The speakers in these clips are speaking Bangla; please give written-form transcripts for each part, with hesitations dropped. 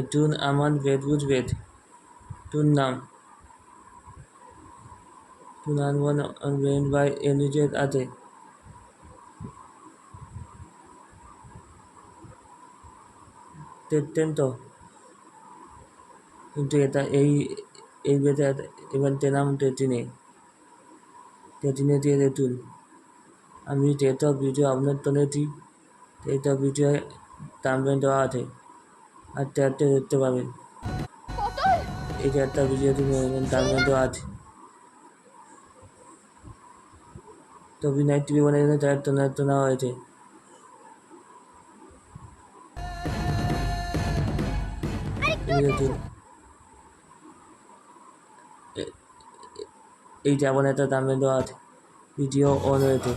টুন আমার বেদ বুঝবেদ টুন নাম টুন আনবন বেন বাই এলিজের আছে তেতেন তো কিন্তু এটা এই বেদে এবার নাম তেটিনে দিয়ে তেতুল আমি যেটা ভিডিও আপনার তলে দিই এইটা ভিডিও টাইমলাইন দেওয়া আছে আর ট্যাবটা দেখতে পাবেন এই যে একটা ভিডিও টাইমলাইন দেওয়া আছে তো বিনাইট টিভি মানে তার তো নেওয়া হয়েছে এই যেমন একটা টাইমলাইন দেওয়া আছে ভিডিও অন হয়েছে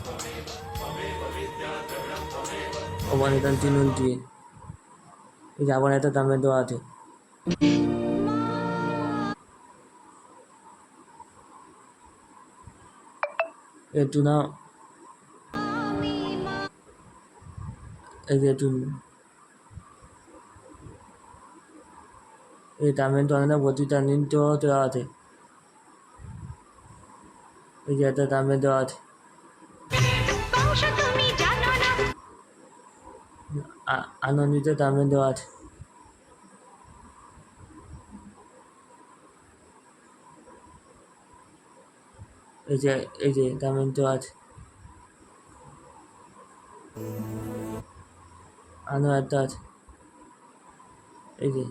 অবনিতান চিনুন দিয়ে এই যেমন একটা টাইমলাইন দেওয়া আছে একটু না এই যে একটু এই টাইমলাইন তো অনেক প্রতিটা নিত্য দেওয়া আছে এই যে একটা টাইমলাইন দেওয়া আছে আনন্দিত টাইমলাইন দেওয়া আছে এই যে টাইমলাইন দেওয়া আছে আনো একটা আছে এই যে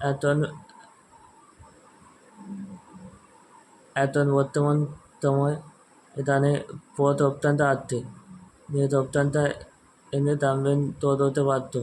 এখন এখন বর্তমান সময় এখানে পথ অত্যন্ত আর্থিক যে অত্যন্ত এনে টাইমলাইন তৈরি হতে পারত